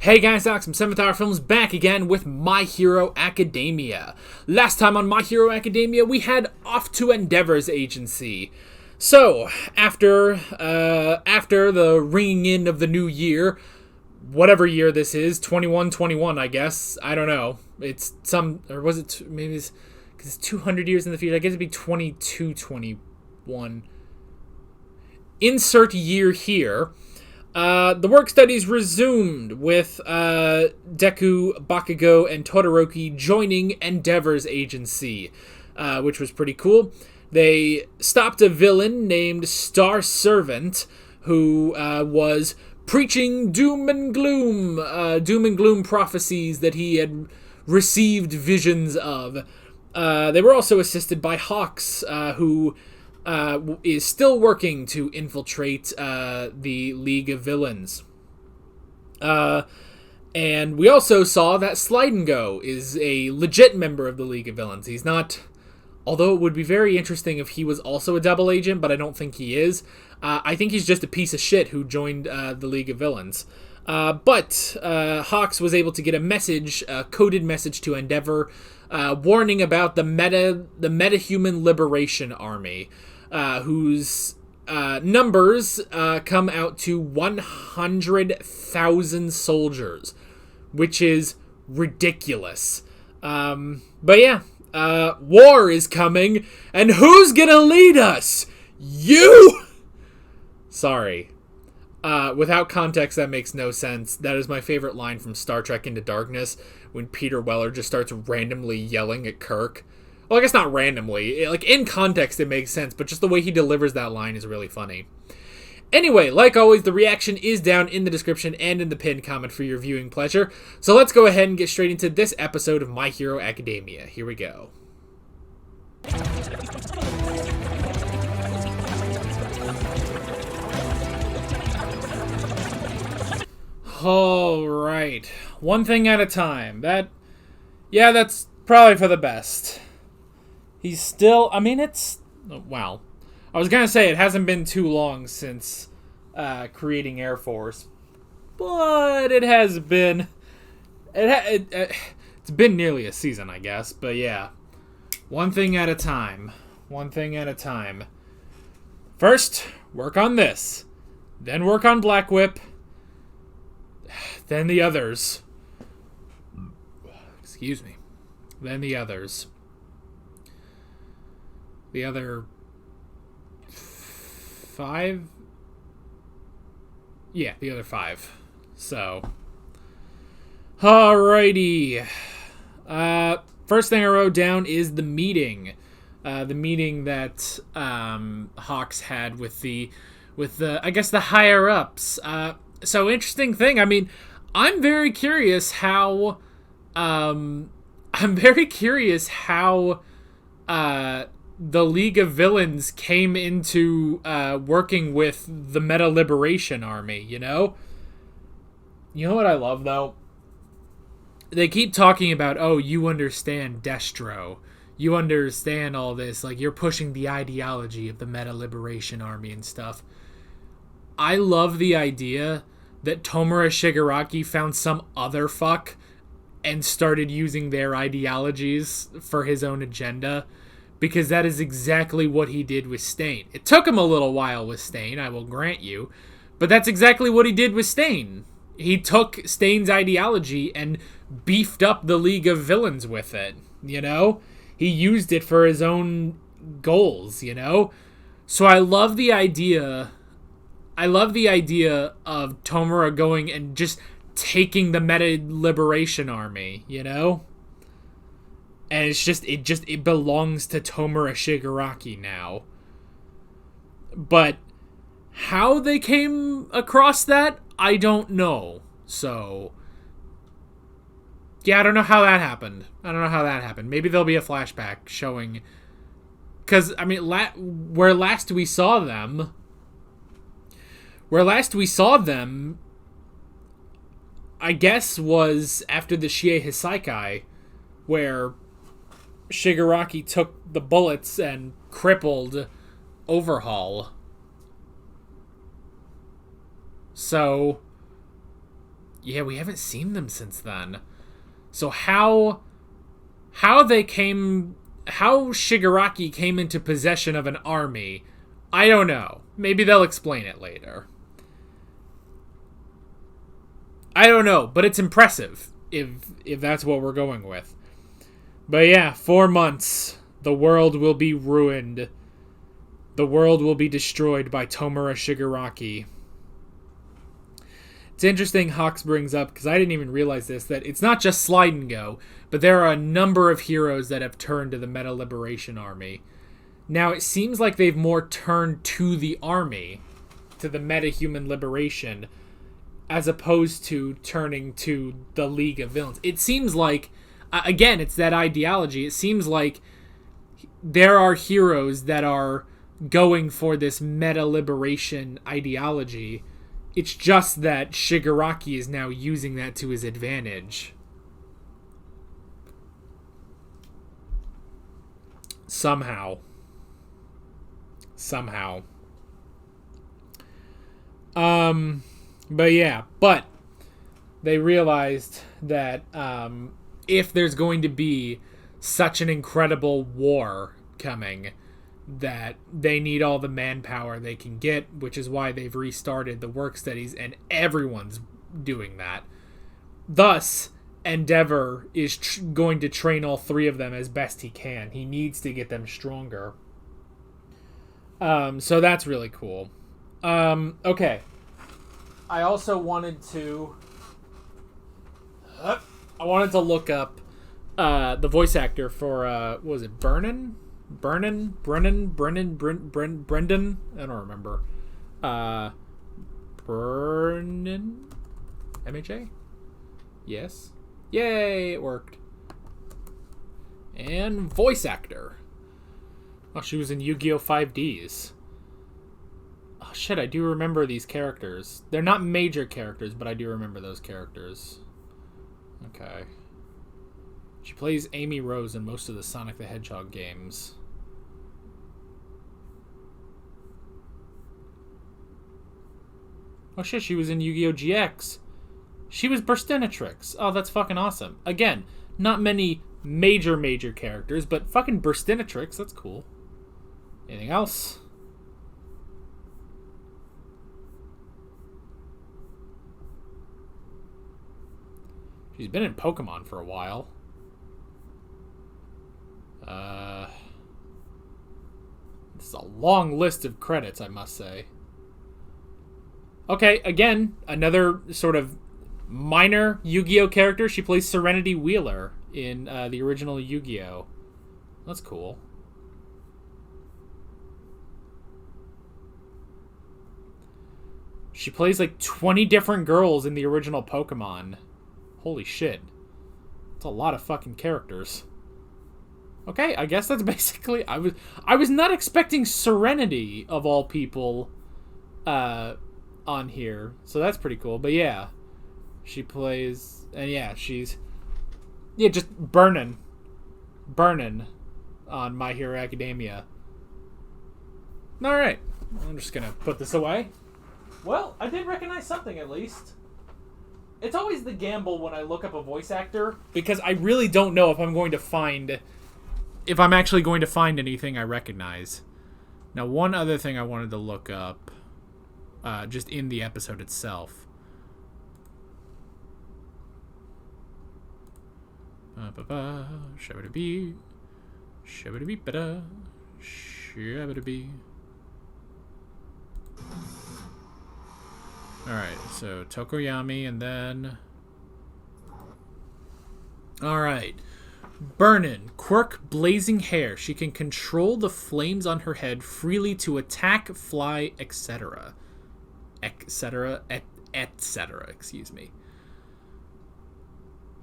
Hey guys, Alex from 7th Hour Films back again with My Hero Academia. Last time on My Hero Academia, we had Off to Endeavor's agency. So, after the ringing in of the new year, whatever year this is, 2121, I guess. I don't know. It's some, or was it, maybe it's, because it's 200 years in the future. I guess it'd be 2221. Insert year here. The work studies resumed with Deku, Bakugo, and Todoroki joining Endeavor's agency, which was pretty cool. They stopped a villain named Star Servant, who was preaching doom and gloom prophecies that he had received visions of. They were also assisted by Hawks, who is still working to infiltrate the League of Villains. And we also saw that Slide and Go is a legit member of the League of Villains. He's not, although it would be very interesting if he was also a double agent, but I don't think he is. I think he's just a piece of shit who joined the League of Villains. But Hawks was able to get a message, a coded message to Endeavor, warning about the Metahuman Liberation Army, whose numbers come out to 100,000 soldiers, which is ridiculous. But yeah, war is coming, and who's gonna lead us? You! Sorry. Without context, that makes no sense. That is my favorite line from Star Trek Into Darkness, when Peter Weller just starts randomly yelling at Kirk. Well, I guess not randomly. Like, in context, it makes sense, but just the way he delivers that line is really funny. Anyway, like always, the reaction is down in the description and in the pinned comment for your viewing pleasure. So let's go ahead and get straight into this episode of My Hero Academia. Here we go. Alright. One thing at a time. That's probably for the best. He's still, I mean, wow. I was going to say it hasn't been too long since creating Air Force. But it has been, it's been nearly a season, I guess. But yeah, one thing at a time. One thing at a time. First, work on this. Then work on Black Whip. Then the others. Excuse me. Then the others. The other 5? Yeah, the other 5. So. Alrighty. First thing I wrote down is the meeting. The meeting that Hawks had with the I guess the higher ups. So interesting thing. I mean, I'm very curious how the League of Villains came into working with the Meta Liberation Army, you know? You know what I love, though? They keep talking about, oh, you understand Destro. You understand all this. Like, you're pushing the ideology of the Meta Liberation Army and stuff. I love the idea that Tomura Shigaraki found some other fuck and started using their ideologies for his own agenda, because that is exactly what he did with Stain. It took him a little while with Stain, I will grant you, but that's exactly what he did with Stain. He took Stain's ideology and beefed up the League of Villains with it, you know? He used it for his own goals, you know? So I love the idea of Tomura going and just taking the Meta Liberation Army, you know? And it belongs to Tomura Shigaraki now. But how they came across that, I don't know. So, yeah, I don't know how that happened. Maybe there'll be a flashback showing, because, I mean, where last we saw them, I guess, was after the Shie Hisaikai, where Shigaraki took the bullets and crippled Overhaul. So, Yeah, we haven't seen them since then. So how Shigaraki came into possession of an army, I don't know. Maybe they'll explain it later. I don't know, but it's impressive if that's what we're going with. But yeah, 4 months. The world will be ruined. The world will be destroyed by Tomura Shigaraki. It's interesting Hawks brings up, because I didn't even realize this, that it's not just Slide and Go, but there are a number of heroes that have turned to the Meta Liberation Army. Now, it seems like they've more turned to the army, to the Meta Human Liberation, as opposed to turning to the League of Villains. It seems like, again, it's that ideology. It seems like there are heroes that are going for this Meta Liberation ideology. It's just that Shigaraki is now using that to his advantage. Somehow. But yeah, but they realized that if there's going to be such an incredible war coming, that they need all the manpower they can get, which is why they've restarted the work studies, and everyone's doing that. Thus, Endeavor is going to train all 3 of them as best he can. He needs to get them stronger. So that's really cool. Okay. I also wanted to... I wanted to look up the voice actor for, what was it, Brendan? I don't remember. Brennan? MHA? Yes. Yay, it worked. And voice actor. Oh, she was in Yu-Gi-Oh! 5Ds. Oh, shit, I do remember these characters. They're not major characters, but I do remember those characters. Okay. She plays Amy Rose in most of the Sonic the Hedgehog games. Oh shit, she was in Yu-Gi-Oh! GX. She was Burstinatrix. Oh, that's fucking awesome. Again, not many major characters, but fucking Burstinatrix, that's cool. Anything else? She's been in Pokemon for a while. This is a long list of credits, I must say. Okay, again, another sort of minor Yu-Gi-Oh! Character. She plays Serenity Wheeler in the original Yu-Gi-Oh! That's cool. She plays like 20 different girls in the original Pokemon. Holy shit. That's a lot of fucking characters. Okay, I guess that's basically... I was not expecting Serenity, of all people, on here. So that's pretty cool. But yeah, she plays... And yeah, she's... Yeah, just burning on My Hero Academia. Alright, I'm just gonna put this away. Well, I did recognize something at least. It's always the gamble when I look up a voice actor, because I really don't know if I'm going to find... If I'm actually going to find anything I recognize. Now, one other thing I wanted to look up, just in the episode itself. Shabba-da-bee. Shabba-da-bee-ba-da. Shabba-da-bee. Alright, so Tokoyami, and then... Alright. Burnin, quirk blazing hair. She can control the flames on her head freely to attack, fly, etc. Etc. Excuse me.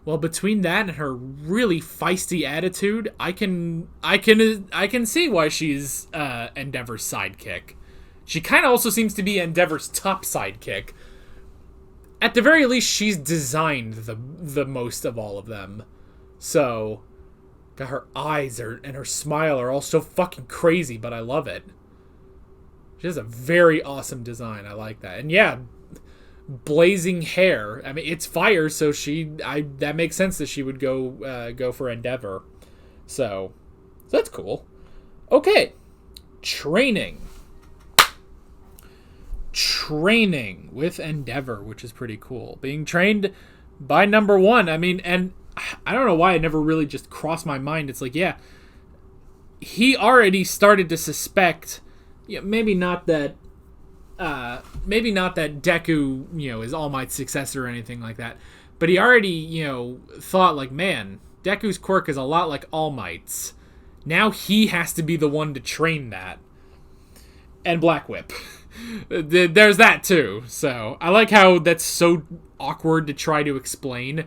Well, between that and her really feisty attitude, I can see why she's Endeavor's sidekick. She kind of also seems to be Endeavor's top sidekick. At the very least, she's designed the most of all of them. So, her eyes and her smile are all so fucking crazy, but I love it. She has a very awesome design. I like that. And yeah, blazing hair. I mean, it's fire, so that makes sense that she would go for Endeavor. So that's cool. Okay, training with Endeavor, which is pretty cool. Being trained by number one. I mean, and I don't know why it never really just crossed my mind. It's like, yeah, he already started to suspect. Yeah, maybe not that Deku, is All Might's successor or anything like that. But he already, thought like, man, Deku's quirk is a lot like All Might's. Now he has to be the one to train that. And Black Whip. There's that too. So I like how that's so awkward to try to explain.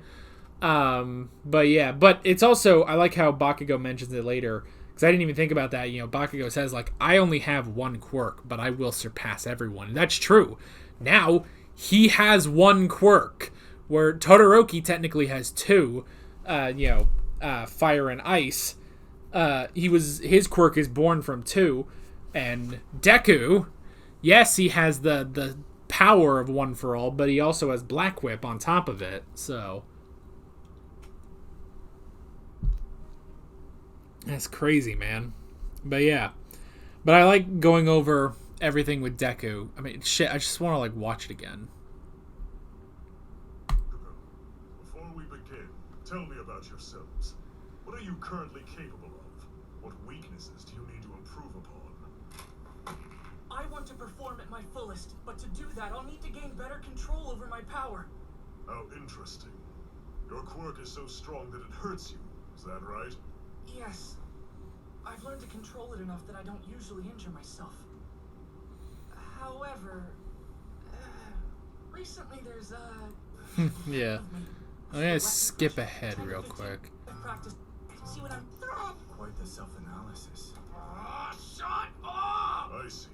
But yeah, but it's also, I like how Bakugo mentions it later, because I didn't even think about that. Bakugo says, like, I only have one quirk, but I will surpass everyone. And that's true. Now, he has one quirk, where Todoroki technically has two, fire and ice. His quirk is born from two, and Deku, yes, he has the power of One for All, but he also has Black Whip on top of it, so... That's crazy, man. But yeah. But I like going over everything with Deku. I mean, shit, I just want to, like, watch it again. Before we begin, tell me about yourselves. What are you currently capable of? What weaknesses do you need to improve upon? I want to perform at my fullest, but to do that, I'll need to gain better control over my power. How interesting. Your quirk is so strong that it hurts you. Is that right? Yes. I've learned to control it enough that I don't usually injure myself. However, recently there's yeah. I'm gonna skip ahead real quick. See what I'm quite the self-analysis. Shut up! I see.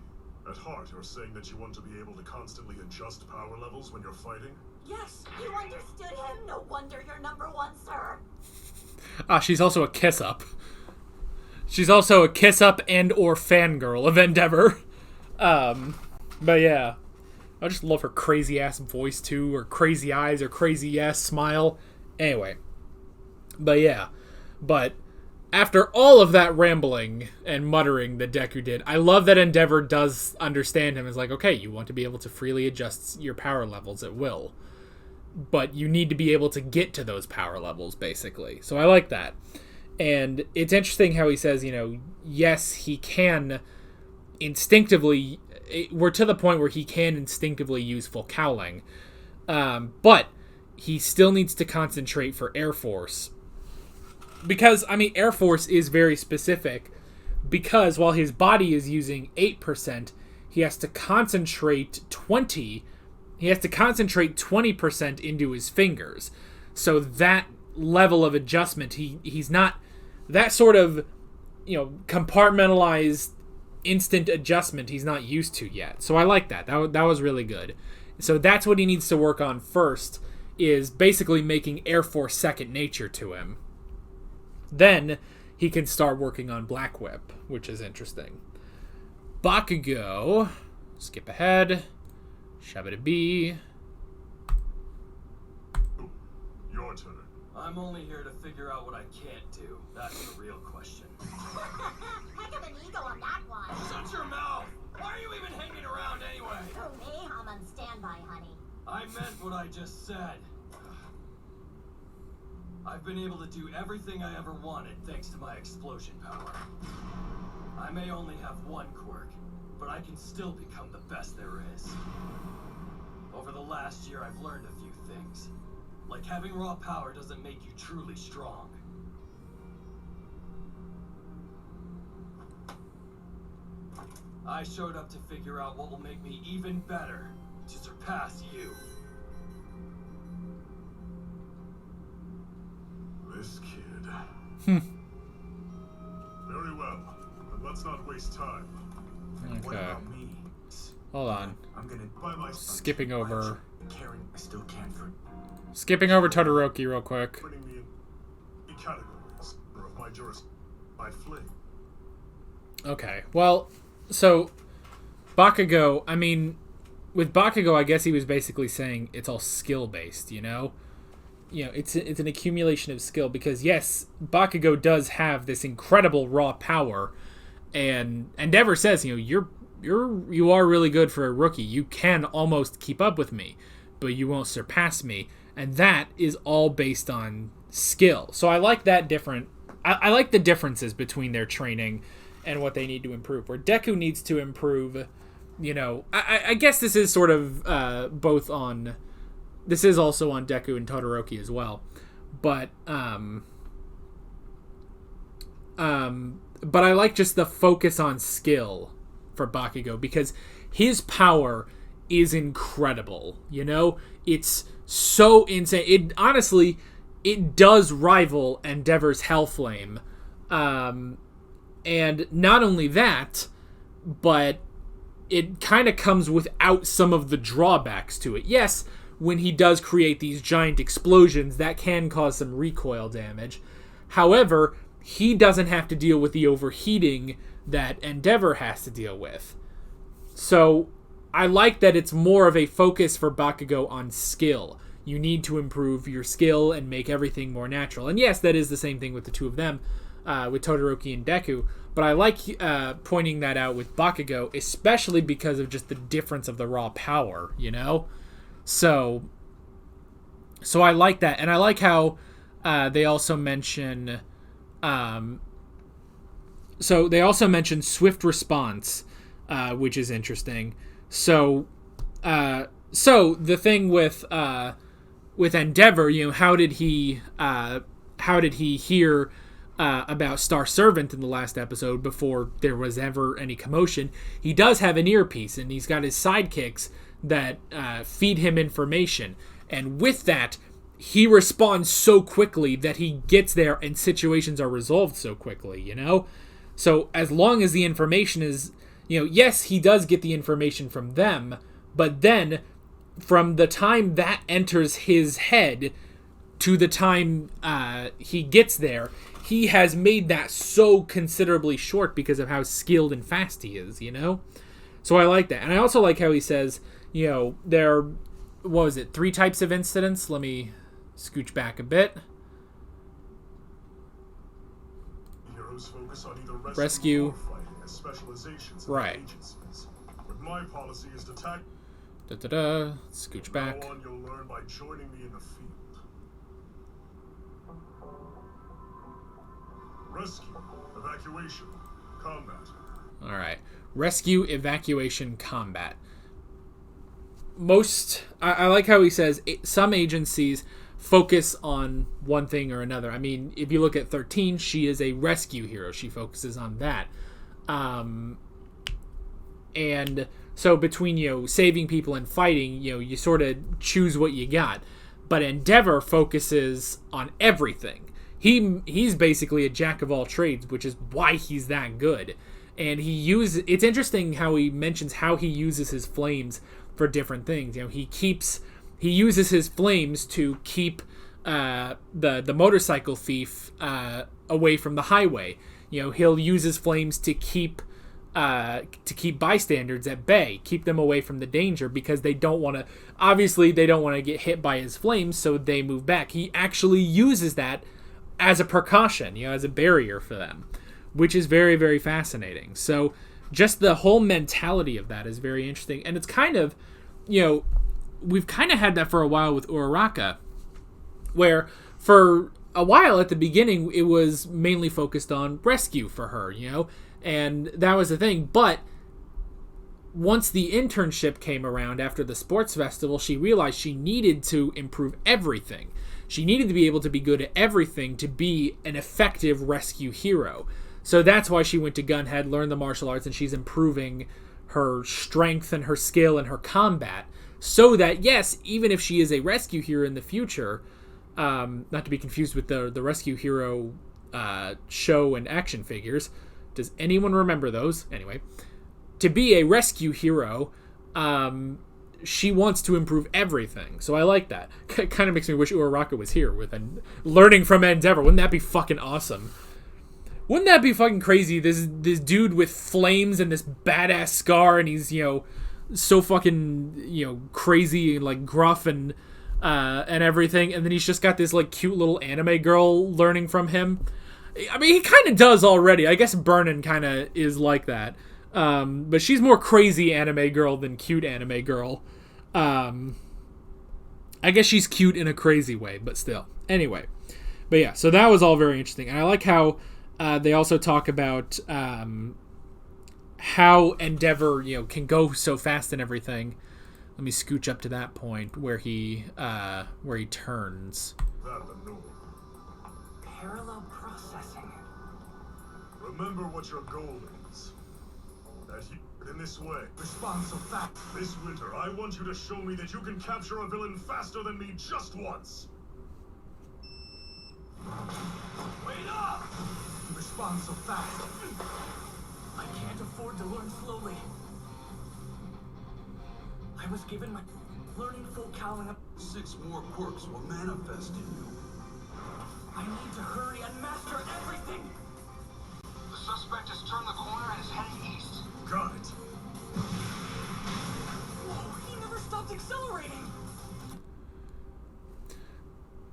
At heart, you're saying that you want to be able to constantly adjust power levels when you're fighting? Yes. You understood him? No wonder you're number one, sir. She's also a kiss-up. She's also a kiss-up and or fangirl of Endeavor. But yeah. I just love her crazy-ass voice, too, or crazy eyes, or crazy-ass smile. Anyway. But yeah. But after all of that rambling and muttering that Deku did, I love that Endeavor does understand him. It's like, okay, you want to be able to freely adjust your power levels at will. But you need to be able to get to those power levels, basically. So I like that. And it's interesting how he says, yes, he can instinctively... We're to the point where he can instinctively use full cowling. But he still needs to concentrate for Air Force. Because, Air Force is very specific. Because while his body is using 8%, he has to concentrate 20%. He has to concentrate 20% into his fingers. So that level of adjustment, he's not... That sort of, compartmentalized instant adjustment he's not used to yet. So I like that. That was really good. So that's what he needs to work on first, is basically making Air Force second nature to him. Then he can start working on Black Whip, which is interesting. Bakugo. Skip ahead. Shabba-da-bee. Your turn. I'm only here to figure out what I can't do. That's the real question. Heck of an ego on that one. Shut your mouth! Why are you even hanging around anyway? For me, I'm on standby, honey. I meant what I just said. I've been able to do everything I ever wanted thanks to my explosion power. I may only have one quirk, but I can still become the best there is. Over the last year, I've learned a few things. Like having raw power doesn't make you truly strong. I showed up to figure out what will make me even better, to surpass you. This kid. Very well. Then let's not waste time. What Okay. about me? Hold on. I'm gonna By my Skipping over... Karen, I still can't for... Skipping over Todoroki real quick. putting me in categories of my jurisdiction. I'd flee. Okay. Well, so... Bakugo, with Bakugo, I guess he was basically saying it's all skill based, you know? It's an accumulation of skill because yes, Bakugo does have this incredible raw power, and Endeavor says, you are really good for a rookie. You can almost keep up with me, but you won't surpass me, and that is all based on skill. So I like that I like the differences between their training and what they need to improve. Where Deku needs to improve, I guess this is sort of both on. This is also on Deku and Todoroki as well, but I like just the focus on skill for Bakugo because his power is incredible. It's so insane. It does rival Endeavor's Hellflame, and not only that, but it kind of comes without some of the drawbacks to it. Yes, when he does create these giant explosions, that can cause some recoil damage. However, he doesn't have to deal with the overheating that Endeavor has to deal with. So, I like that it's more of a focus for Bakugo on skill. You need to improve your skill and make everything more natural. And yes, that is the same thing with the two of them, with Todoroki and Deku. But I like pointing that out with Bakugo, especially because of just the difference of the raw power, So I like that, and I like how they also mention. So they also mention swift response, which is interesting. So the thing with Endeavor, how did he hear about Star Servant in the last episode before there was ever any commotion? He does have an earpiece, and he's got his sidekicks that feed him information, and with that he responds so quickly that he gets there and situations are resolved so quickly, so as long as the information is, yes, he does get the information from them, but then from the time that enters his head to the time he gets there, he has made that so considerably short because of how skilled and fast he is, so I like that. And I also like how he says, there, 3 types of incidents? Let me scooch back a bit. Heroes focus on either Rescue. or fighting as specializations in Right. agencies. But my policy is to tackle. Scooch back. Now on, you'll learn by joining me in the field. Rescue, evacuation, combat. Alright. Rescue, evacuation, combat. I like how he says some agencies focus on one thing or another. I mean, if you look at 13, she is a rescue hero. She focuses on that. And so between, saving people and fighting, you sort of choose what you got. But Endeavor focuses on everything. He's basically a jack of all trades, which is why he's that good. And it's interesting how he mentions how he uses his flames for different things. He uses his flames to keep the motorcycle thief away from the highway. He'll use his flames to keep bystanders at bay, keep them away from the danger, because they don't want to get hit by his flames, so they move back. He actually uses that as a precaution, as a barrier for them, which is very, very fascinating. So just the whole mentality of that is very interesting. And it's kind of, we've kind of had that for a while with Uraraka, where for a while at the beginning, it was mainly focused on rescue for her, and that was the thing. But once the internship came around after the sports festival, she realized she needed to improve everything. She needed to be able to be good at everything to be an effective rescue hero. So that's why she went to Gunhead, learned the martial arts, and she's improving her strength and her skill and her combat. So that, yes, even if she is a rescue hero in the future, not to be confused with the Rescue Hero show and action figures. Does anyone remember those? Anyway, to be a rescue hero, she wants to improve everything. So I like that. Kind of makes me wish Uraraka was here with learning from Endeavor. Wouldn't that be fucking awesome? Wouldn't that be fucking crazy? This dude with flames and this badass scar, and he's, so fucking, crazy and like gruff and everything, and then he's just got this like cute little anime girl learning from him. I mean, he kind of does already. I guess Burnin kind of is like that. But she's more crazy anime girl than cute anime girl. I guess she's cute in a crazy way, but still. Anyway. But yeah, so that was all very interesting. And I like how they also talk about how Endeavor, can go so fast and everything. Let me scooch up to that point where he turns. That the norm. Parallel processing. Remember what your goal is. That you, in this way. Respond so fast. This winter, I want you to show me that you can capture a villain faster than me just once. Wait up! You respond so fast. I can't afford to learn slowly. I was given my learning full cowling up. 6 more quirks will manifest in you. I need to hurry and master everything. The suspect has turned the corner and is heading east. Got it. Whoa, he never stopped accelerating.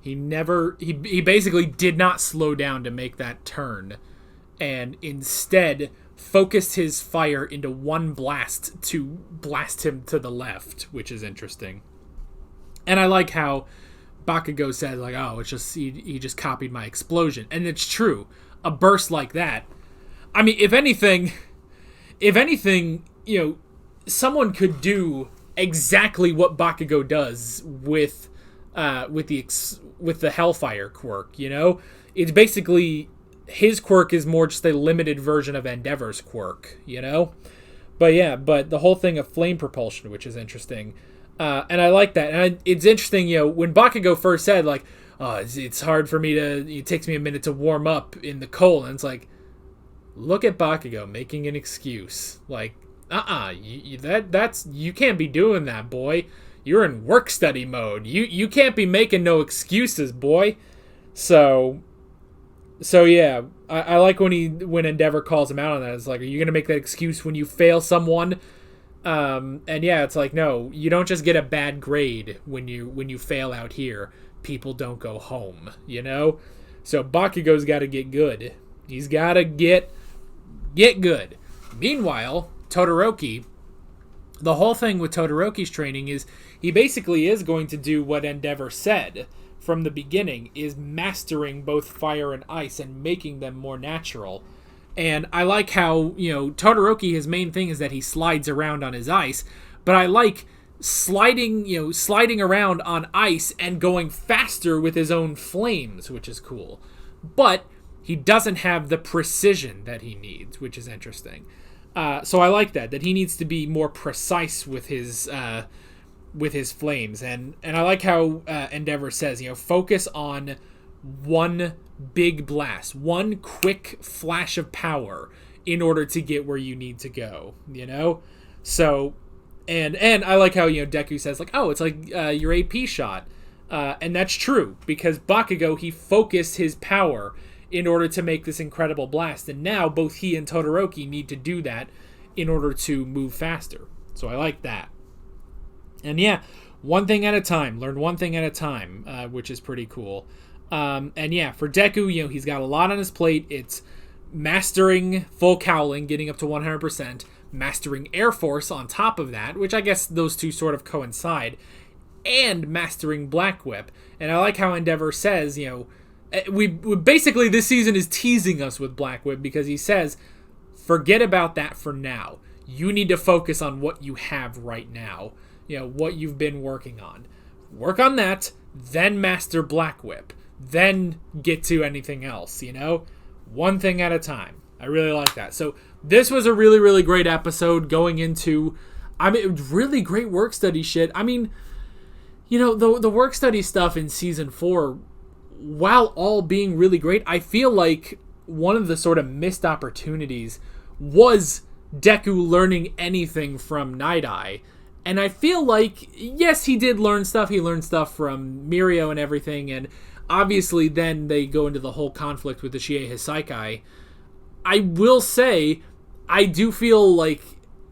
He basically did not slow down to make that turn, and instead focused his fire into one blast to blast him to the left, which is interesting. And I like how Bakugo said, like, oh, it's just he just copied my explosion. And it's true. A burst like that. I mean, if anything, someone could do exactly what Bakugo does with the Hellfire quirk, It's basically, his quirk is more just a limited version of Endeavor's quirk, But the whole thing of flame propulsion, which is interesting. And I like that. And it's interesting, when Bakugo first said, like, oh, it's hard for me it takes me a minute to warm up in the cold. And it's like, look at Bakugo making an excuse. Like, you can't be doing that, boy. You're in work study mode. You can't be making no excuses, boy. So yeah, I like when Endeavor calls him out on that. It's like, are you gonna make that excuse when you fail someone? And yeah, it's like, no, you don't just get a bad grade when you fail out here. People don't go home, So Bakugo's got to get good. He's got to get good. Meanwhile, Todoroki. The whole thing with Todoroki's training is he basically is going to do what Endeavor said from the beginning, is mastering both fire and ice and making them more natural. And I like how, Todoroki, his main thing is that he slides around on his ice, but I like sliding around on ice and going faster with his own flames, which is cool. But he doesn't have the precision that he needs, which is interesting. So I like that he needs to be more precise with his flames, and I like how Endeavor says, focus on one big blast, one quick flash of power in order to get where you need to go, So, and I like how Deku says, like, oh, it's like your AP shot, and that's true because Bakugo, he focused his power in order to make this incredible blast. And now both he and Todoroki need to do that in order to move faster. So I like that. And yeah, one thing at a time. Learn one thing at a time, which is pretty cool. And yeah, for Deku, he's got a lot on his plate. It's mastering full cowling, getting up to 100%, mastering Air Force on top of that, which I guess those two sort of coincide, and mastering Black Whip. And I like how Endeavor says, we basically, this season is teasing us with Black Whip because he says, forget about that for now. You need to focus on what you have right now. What you've been working on. Work on that, then master Black Whip. Then get to anything else, One thing at a time. I really like that. So this was a really, really great episode going into, really great work study shit. The work study stuff in Season 4, while all being really great, I feel like one of the sort of missed opportunities was Deku learning anything from Night Eye. And I feel like, yes, he did learn stuff. He learned stuff from Mirio and everything. And obviously then they go into the whole conflict with the Shie Hisaikai. I will say, I do feel like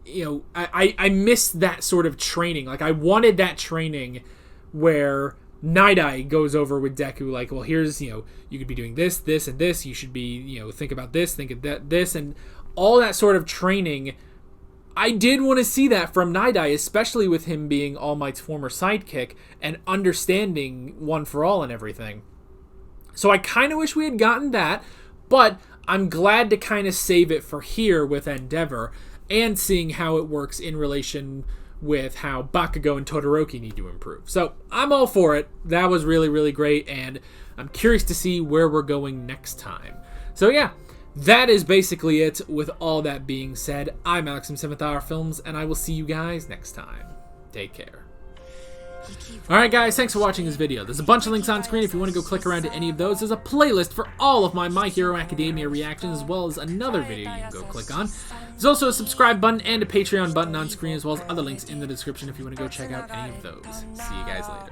I missed that sort of training. Like, I wanted that training where Night Eye goes over with Deku, like, well, here's, you could be doing this, this, and this. You should be, think about this, think of that, this, and all that sort of training. I did want to see that from Night Eye, especially with him being All Might's former sidekick and understanding One for All and everything. So I kind of wish we had gotten that, but I'm glad to kind of save it for here with Endeavor and seeing how it works in relation with how Bakugo and Todoroki need to improve. So I'm all for it. That was really, really great, and I'm curious to see where we're going next time. So yeah, that is basically it. With all that being said, I'm Alex from 7th Hour Films, and I will see you guys next time. Take care. Alright guys, thanks for watching this video. There's a bunch of links on screen if you want to go click around to any of those. There's a playlist for all of My Hero Academia reactions, as well as another video you can go click on. There's also a subscribe button and a Patreon button on screen, as well as other links in the description if you want to go check out any of those. See you guys later.